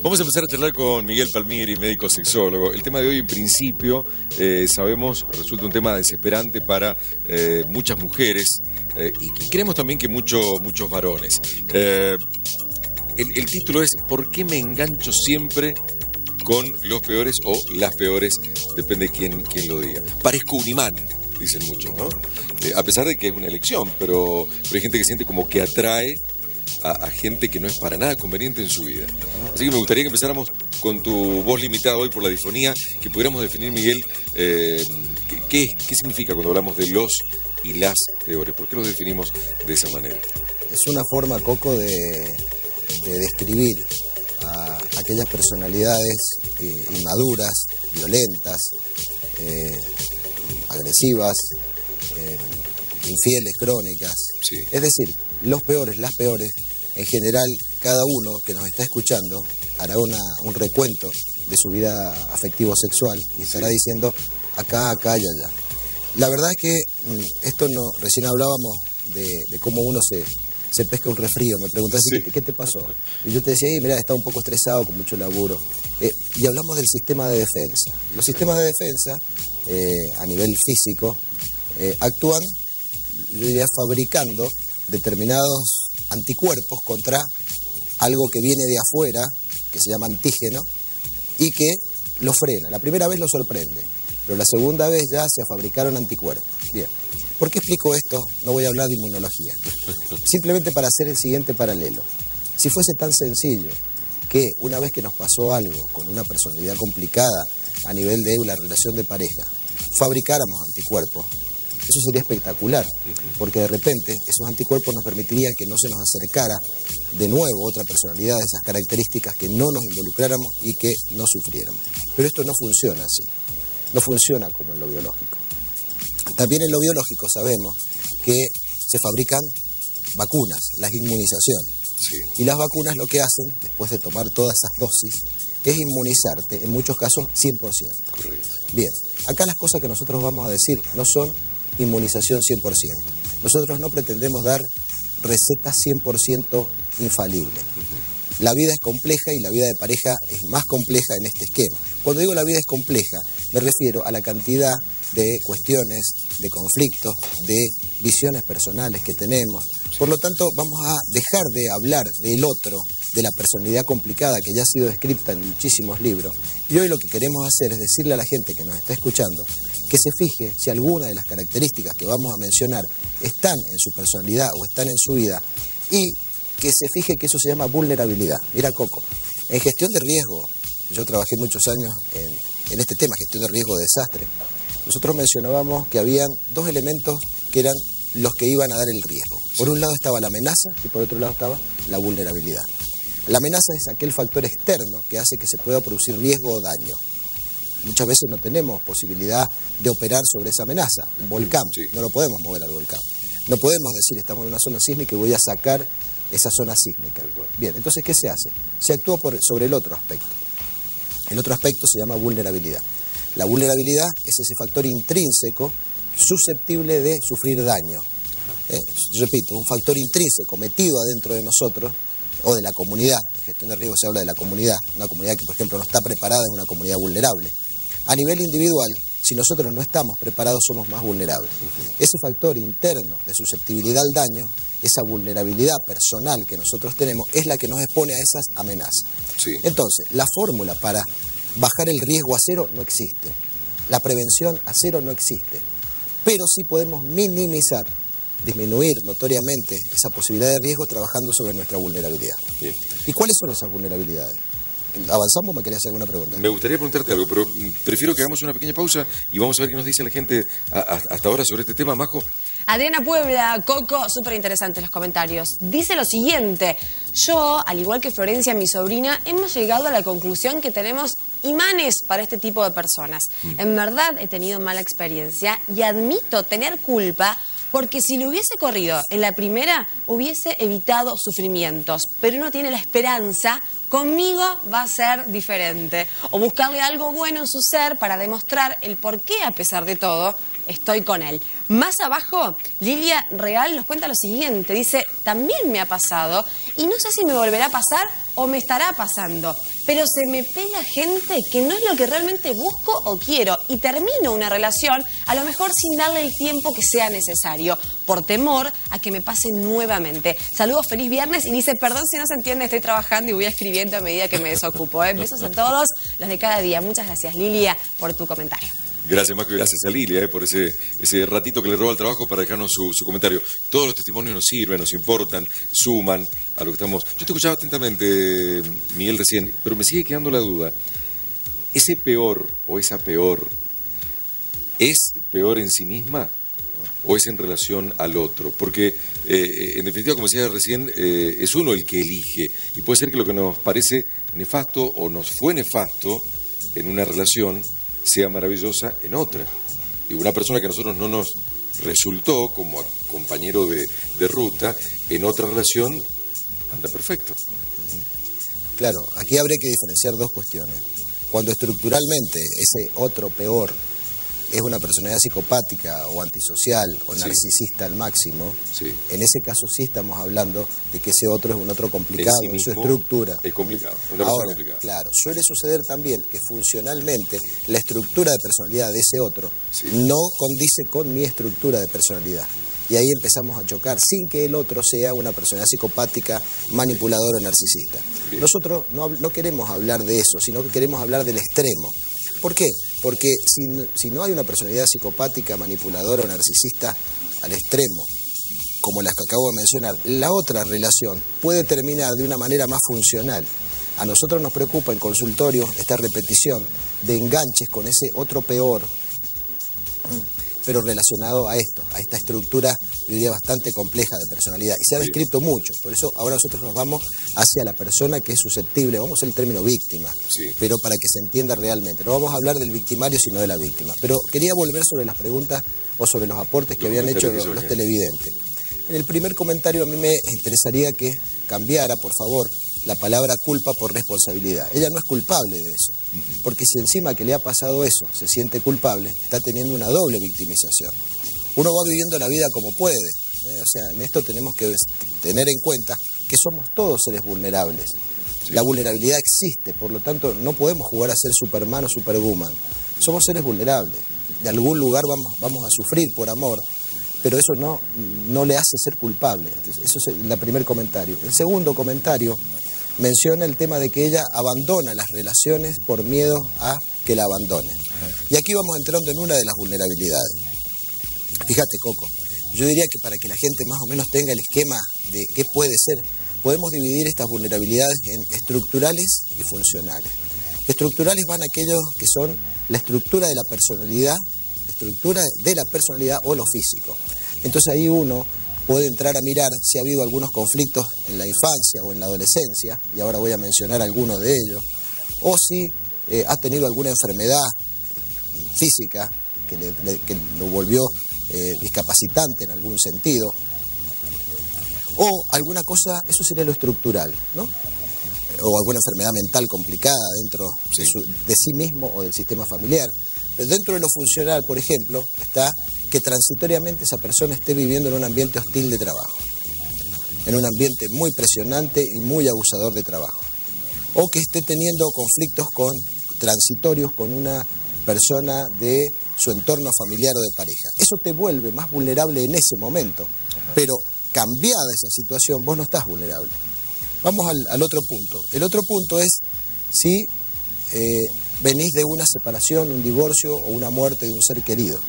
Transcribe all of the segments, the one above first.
Vamos a empezar a charlar con Miguel Palmieri, médico sexólogo. El tema de hoy, en principio, sabemos, resulta un tema desesperante para muchas mujeres y creemos también que muchos varones. El título es ¿por qué me engancho siempre con los peores o las peores? Depende de quién lo diga. Parezco un imán, dicen muchos, ¿no? A pesar de que es una elección, pero hay gente que siente como que atrae a gente que no es para nada conveniente en su vida. Así que me gustaría que empezáramos con tu voz limitada hoy por la disfonía, que pudiéramos definir, Miguel, qué significa cuando hablamos de los y las peores. ¿Por qué los definimos de esa manera? Es una forma, Coco, de describir a aquellas personalidades inmaduras, violentas, agresivas, infieles, crónicas. Sí. Es decir, los peores, las peores, en general, cada uno que nos está escuchando hará un recuento de su vida afectivo-sexual y estará diciendo acá y allá. La verdad es que esto no, recién hablábamos de cómo uno se pesca un resfrío. Me preguntaste, sí, ¿qué te pasó? Y yo te decía, mirá, estaba un poco estresado, con mucho laburo. Y hablamos del sistema de defensa. Los sistemas de defensa, a nivel físico, actúan, yo diría, fabricando determinados anticuerpos contra algo que viene de afuera, que se llama antígeno, y que lo frena. La primera vez lo sorprende, pero la segunda vez ya se fabricaron anticuerpos. Bien. ¿Por qué explico esto? No voy a hablar de inmunología. Simplemente para hacer el siguiente paralelo. Si fuese tan sencillo que una vez que nos pasó algo con una personalidad complicada a nivel de la relación de pareja, fabricáramos anticuerpos, eso sería espectacular, porque de repente esos anticuerpos nos permitirían que no se nos acercara de nuevo otra personalidad de esas características, que no nos involucráramos y que no sufriéramos. Pero esto no funciona así, no funciona como en lo biológico. También en lo biológico sabemos que se fabrican vacunas, las inmunizaciones. Sí. Y las vacunas lo que hacen, después de tomar todas esas dosis, es inmunizarte, en muchos casos 100%. Correcto. Bien, acá las cosas que nosotros vamos a decir no son inmunización 100%. Nosotros no pretendemos dar recetas 100% infalibles. La vida es compleja y la vida de pareja es más compleja en este esquema. Cuando digo la vida es compleja, me refiero a la cantidad de cuestiones, de conflictos, de visiones personales que tenemos. Por lo tanto, vamos a dejar de hablar del otro, de la personalidad complicada que ya ha sido descrita en muchísimos libros. Y hoy lo que queremos hacer es decirle a la gente que nos está escuchando que se fije si alguna de las características que vamos a mencionar están en su personalidad o están en su vida, y que se fije que eso se llama vulnerabilidad. Mira, Coco, en gestión de riesgo, yo trabajé muchos años en este tema, gestión de riesgo de desastre. Nosotros mencionábamos que habían dos elementos que eran los que iban a dar el riesgo. Por un lado estaba la amenaza y por otro lado estaba la vulnerabilidad. La amenaza es aquel factor externo que hace que se pueda producir riesgo o daño. Muchas veces no tenemos posibilidad de operar sobre esa amenaza. Un volcán, sí, no lo podemos mover al volcán. No podemos decir, estamos en una zona sísmica y voy a sacar esa zona sísmica. Bien, entonces, ¿qué se hace? Se actúa sobre el otro aspecto. El otro aspecto se llama vulnerabilidad. La vulnerabilidad es ese factor intrínseco susceptible de sufrir daño. Repito, un factor intrínseco metido adentro de nosotros o de la comunidad. En gestión de riesgo se habla de la comunidad. Una comunidad que, por ejemplo, no está preparada es una comunidad vulnerable. A nivel individual, si nosotros no estamos preparados, somos más vulnerables. Ese factor interno de susceptibilidad al daño, esa vulnerabilidad personal que nosotros tenemos, es la que nos expone a esas amenazas. Sí. Entonces, la fórmula para bajar el riesgo a cero no existe. La prevención a cero no existe. Pero sí podemos minimizar, disminuir notoriamente esa posibilidad de riesgo trabajando sobre nuestra vulnerabilidad. Bien. ¿Y cuáles son esas vulnerabilidades? ¿Avanzamos o me querías hacer alguna pregunta? Me gustaría preguntarte algo, pero prefiero que hagamos una pequeña pausa y vamos a ver qué nos dice la gente hasta ahora sobre este tema, Majo. Adriana Puebla, Coco, súper interesantes los comentarios. Dice lo siguiente: yo, al igual que Florencia, mi sobrina, hemos llegado a la conclusión que tenemos imanes para este tipo de personas. En verdad he tenido mala experiencia y admito tener culpa, porque si lo hubiese corrido en la primera, hubiese evitado sufrimientos. Pero uno tiene la esperanza, conmigo va a ser diferente. O buscarle algo bueno en su ser para demostrar el por qué, a pesar de todo, estoy con él. Más abajo, Lilia Real nos cuenta lo siguiente. Dice, también me ha pasado y no sé si me volverá a pasar o me estará pasando, pero se me pega gente que no es lo que realmente busco o quiero y termino una relación a lo mejor sin darle el tiempo que sea necesario, por temor a que me pase nuevamente. Saludos, feliz viernes, y dice, perdón si no se entiende, estoy trabajando y voy escribiendo a medida que me desocupo. Besos a todos los de cada día. Muchas gracias, Lilia, por tu comentario. Gracias, Macu, y gracias a Lilia por ese ratito que le roba el trabajo para dejarnos su comentario. Todos los testimonios nos sirven, nos importan, suman a lo que estamos... Yo te escuchaba atentamente, Miguel, recién, pero me sigue quedando la duda. ¿Ese peor o esa peor es peor en sí misma o es en relación al otro? Porque, en definitiva, como decía recién, es uno el que elige. Y puede ser que lo que nos parece nefasto o nos fue nefasto en una relación sea maravillosa en otra. Y una persona que a nosotros no nos resultó como compañero de ruta, en otra relación anda perfecto. Claro, aquí habría que diferenciar dos cuestiones. Cuando estructuralmente ese otro peor es una personalidad psicopática o antisocial o narcisista al máximo, en ese caso sí estamos hablando de que ese otro es un otro complicado en su estructura. Es complicado, Ahora, claro, suele suceder también que funcionalmente la estructura de personalidad de ese otro no condice con mi estructura de personalidad. Y ahí empezamos a chocar sin que el otro sea una personalidad psicopática, manipuladora o narcisista. Bien. Nosotros no queremos hablar de eso, sino que queremos hablar del extremo. ¿Por qué? Porque si no hay una personalidad psicopática, manipuladora o narcisista al extremo, como las que acabo de mencionar, la otra relación puede terminar de una manera más funcional. A nosotros nos preocupa en consultorio esta repetición de enganches con ese otro peor, pero relacionado a esto, a esta estructura, yo diría, bastante compleja de personalidad. Y se ha descrito mucho, por eso ahora nosotros nos vamos hacia la persona que es susceptible, vamos a usar el término víctima, pero para que se entienda realmente. No vamos a hablar del victimario, sino de la víctima. Pero quería volver sobre las preguntas o sobre los aportes que habían hecho los televidentes. En el primer comentario a mí me interesaría que cambiara, por favor, la palabra culpa por responsabilidad. Ella no es culpable de eso, porque si encima que le ha pasado eso se siente culpable, está teniendo una doble victimización. Uno va viviendo la vida como puede, o sea, en esto tenemos que tener en cuenta que somos todos seres vulnerables. La vulnerabilidad existe, por lo tanto no podemos jugar a ser Superman o Superwoman. Somos seres vulnerables, de algún lugar vamos a sufrir por amor, pero eso no le hace ser culpable. Eso es el primer comentario. El segundo comentario menciona el tema de que ella abandona las relaciones por miedo a que la abandonen. Y aquí vamos entrando en una de las vulnerabilidades. Fíjate, Coco, yo diría que para que la gente más o menos tenga el esquema de qué puede ser, podemos dividir estas vulnerabilidades en estructurales y funcionales. Estructurales van aquellos que son la estructura de la personalidad o lo físico. Entonces ahí uno puede entrar a mirar si ha habido algunos conflictos en la infancia o en la adolescencia, y ahora voy a mencionar algunos de ellos, o si ha tenido alguna enfermedad física que lo volvió discapacitante en algún sentido, o alguna cosa, eso sería lo estructural, ¿no? O alguna enfermedad mental complicada dentro de sí mismo o del sistema familiar. Pero dentro de lo funcional, por ejemplo, está que transitoriamente esa persona esté viviendo en un ambiente hostil de trabajo, en un ambiente muy presionante y muy abusador de trabajo, o que esté teniendo conflictos transitorios con una persona de su entorno familiar o de pareja. Eso te vuelve más vulnerable en ese momento, pero cambiada esa situación, vos no estás vulnerable. Vamos al otro punto. El otro punto es si venís de una separación, un divorcio o una muerte de un ser querido.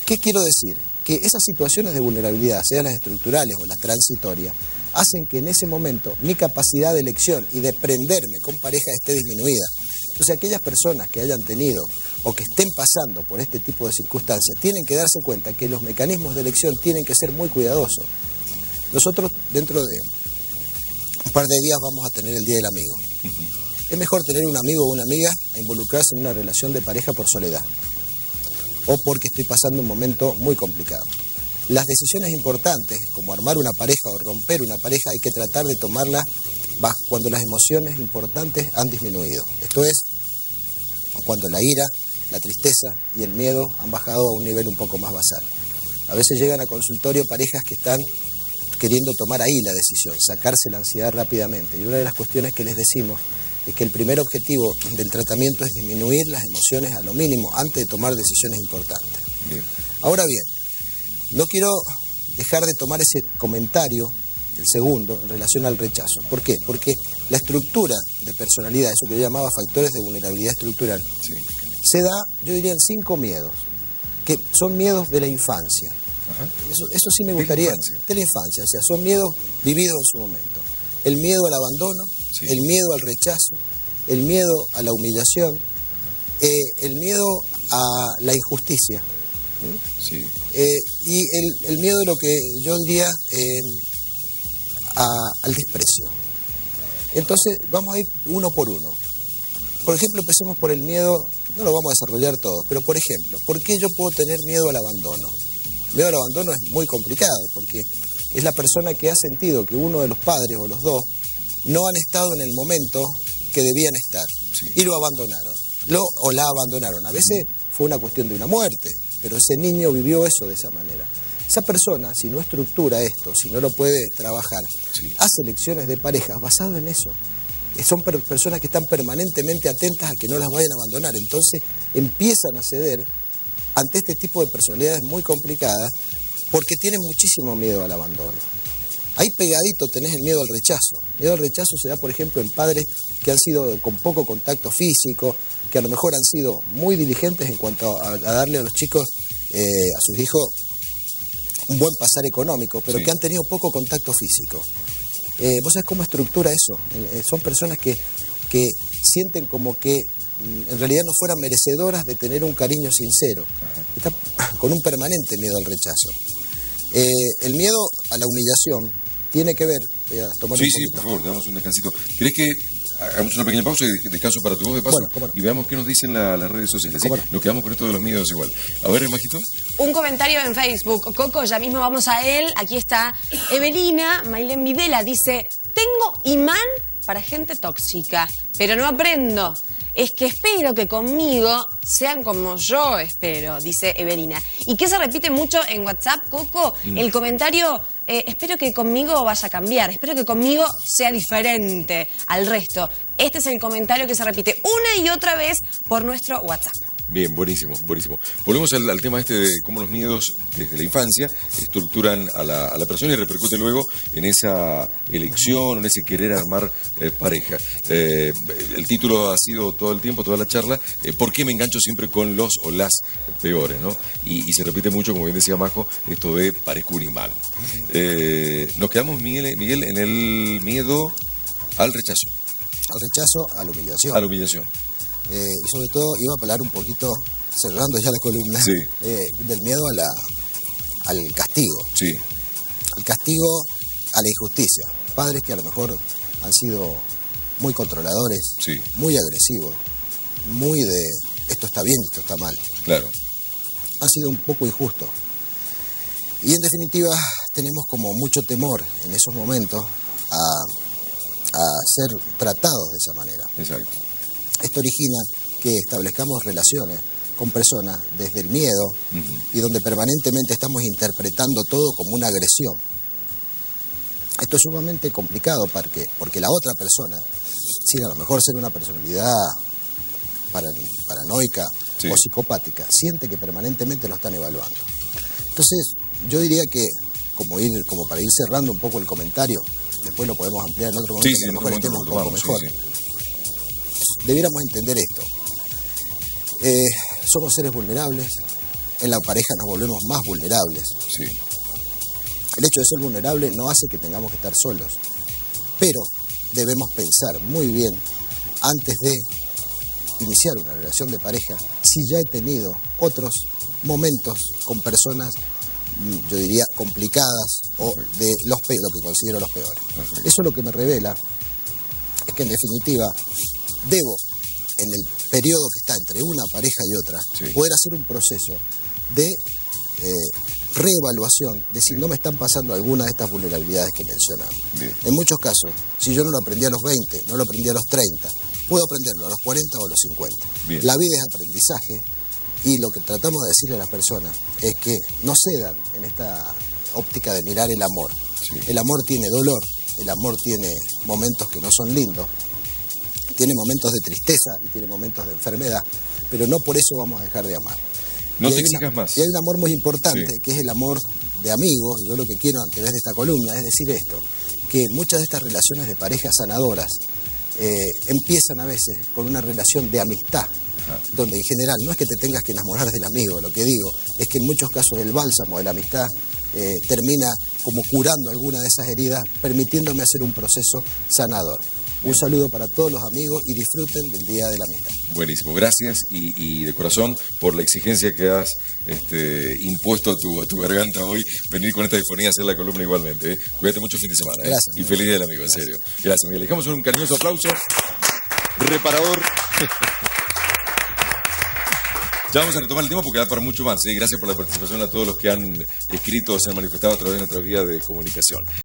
¿Qué quiero decir? Que esas situaciones de vulnerabilidad, sean las estructurales o las transitorias, hacen que en ese momento mi capacidad de elección y de prenderme con pareja esté disminuida. Entonces aquellas personas que hayan tenido o que estén pasando por este tipo de circunstancias tienen que darse cuenta que los mecanismos de elección tienen que ser muy cuidadosos. Nosotros dentro de un par de días vamos a tener el Día del Amigo. Es mejor tener un amigo o una amiga a involucrarse en una relación de pareja por soledad o porque estoy pasando un momento muy complicado. Las decisiones importantes, como armar una pareja o romper una pareja, hay que tratar de tomarlas cuando las emociones importantes han disminuido. Esto es, cuando la ira la tristeza y el miedo han bajado a un nivel un poco más basal. A veces llegan a consultorio parejas que están queriendo tomar ahí la decisión, sacarse la ansiedad rápidamente. Y una de las cuestiones que les decimos es que el primer objetivo del tratamiento es disminuir las emociones a lo mínimo antes de tomar decisiones importantes. Bien. Ahora bien, no quiero dejar de tomar ese comentario, el segundo, en relación al rechazo. ¿Por qué? Porque la estructura de personalidad, eso que yo llamaba factores de vulnerabilidad estructural, Sí. se da, yo diría, en 5 miedos, que son miedos de la infancia. Ajá. Eso sí me gustaría, de la infancia, o sea, son miedos vividos en su momento. El miedo al abandono, Sí. el miedo al rechazo, el miedo a la humillación, el miedo a la injusticia, Sí. y el miedo de lo que yo diría al desprecio. Entonces vamos a ir uno por uno. Por ejemplo, empecemos por el miedo, no lo vamos a desarrollar todo, pero por ejemplo, ¿por qué yo puedo tener miedo al abandono? El miedo al abandono es muy complicado, porque es la persona que ha sentido que uno de los padres o los dos no han estado en el momento que debían estar, Sí. y lo abandonaron, o la abandonaron. A veces fue una cuestión de una muerte, pero ese niño vivió eso de esa manera. Esa persona, si no estructura esto, si no lo puede trabajar, Sí. hace elecciones de parejas basado en eso. Son personas que están permanentemente atentas a que no las vayan a abandonar. Entonces empiezan a ceder ante este tipo de personalidades muy complicadas porque tienen muchísimo miedo al abandono. Ahí pegadito tenés el miedo al rechazo. El miedo al rechazo se da, por ejemplo, en padres que han sido con poco contacto físico, que a lo mejor han sido muy diligentes en cuanto a darle a los chicos, a sus hijos, un buen pasar económico, pero Sí. que han tenido poco contacto físico. ¿Vos sabés cómo estructura eso? Son personas que sienten como que en realidad no fueran merecedoras de tener un cariño sincero. Están con un permanente miedo al rechazo. El miedo a la humillación tiene que ver, voy a tomar Sí, un sí, poquito. por favor, damos un descansito. ¿Querés que hagamos una pequeña pausa y descanso para tu voz de paso? Bueno, cómo no. Y veamos qué nos dicen las redes sociales. ¿Sí? Cómo no. Nos quedamos con esto de los miedos igual. A ver, Majito. Un comentario en Facebook. Coco, ya mismo vamos a él. Aquí está Evelina Mailén Videla. Dice, tengo imán para gente tóxica, pero no aprendo. Es que espero que conmigo sean como yo espero, dice Evelina. ¿Y qué se repite mucho en WhatsApp, Coco? El comentario, espero que conmigo vaya a cambiar, espero que conmigo sea diferente al resto. Este es el comentario que se repite una y otra vez por nuestro WhatsApp. Bien, buenísimo, buenísimo. Volvemos al tema este de cómo los miedos desde la infancia estructuran a la persona y repercute luego en esa elección, en ese querer armar pareja. El título ha sido todo el tiempo, toda la charla, ¿por qué me engancho siempre con los o las peores? ¿No? Y se repite mucho, como bien decía Majo, esto de parezco un imán. Nos quedamos, Miguel, en el miedo al rechazo. Al rechazo, a la humillación. A la humillación. Y sobre todo iba a hablar un poquito, cerrando ya la columna, Sí. del miedo al castigo. Sí, El castigo a la injusticia. Padres que a lo mejor han sido muy controladores, Sí. muy agresivos, muy de esto está bien, esto está mal. claro. Han sido un poco injustos. Y en definitiva tenemos como mucho temor en esos momentos a ser tratados de esa manera. Exacto. Esto origina que establezcamos relaciones con personas desde el miedo Ujú. y donde permanentemente estamos interpretando todo como una agresión. Esto es sumamente complicado porque la otra persona, sin a lo mejor ser una personalidad paranoica Sí. o psicopática, siente que permanentemente lo están evaluando. Entonces, yo diría que, como para ir cerrando un poco el comentario, después lo podemos ampliar en otro momento, Sí, sí, que a en lo otro mejor momento estemos un poco lo tomamos, mejor. Debiéramos entender esto. Somos seres vulnerables, en la pareja nos volvemos más vulnerables. Sí, El hecho de ser vulnerable no hace que tengamos que estar solos, pero debemos pensar muy bien antes de iniciar una relación de pareja si ya he tenido otros momentos con personas, yo diría, complicadas o de lo que considero los peores. Perfecto. Eso lo que me revela es que en definitiva debo, en el periodo que está entre una pareja y otra, Sí. poder hacer un proceso de reevaluación de si no me están pasando alguna de estas vulnerabilidades que mencionamos. bien. En muchos casos, si yo no lo aprendí a los 20, no lo aprendí a los 30, puedo aprenderlo a los 40 o a los 50. Bien. La vida es aprendizaje Y lo que tratamos de decirle a las personas es que no cedan en esta óptica de mirar el amor. Sí. El amor tiene dolor, el amor tiene momentos que no son lindos, tiene momentos de tristeza y tiene momentos de enfermedad, pero no por eso vamos a dejar de amar. No te exijas más. Y hay un amor muy importante, Sí. que es el amor de amigos. Yo lo que quiero a través de esta columna es decir esto, que muchas de estas relaciones de parejas sanadoras empiezan a veces con una relación de amistad, donde en general no es que te tengas que enamorar del amigo, lo que digo es que en muchos casos el bálsamo de la amistad termina como curando alguna de esas heridas, permitiéndome hacer un proceso sanador. Un saludo para todos los amigos y disfruten del Día de la Amistad. Buenísimo, gracias y de corazón por la exigencia que has impuesto a tu garganta hoy, venir con esta disfonía a hacer la columna igualmente. Cuídate mucho fin de semana. Gracias. Y feliz día del amigo, en serio. Gracias, Miguel. Dejamos un cariñoso aplauso. Reparador. Ya vamos a retomar el tema porque da para mucho más. Gracias por la participación a todos los que han escrito o se han manifestado a través de nuestra vía de comunicación.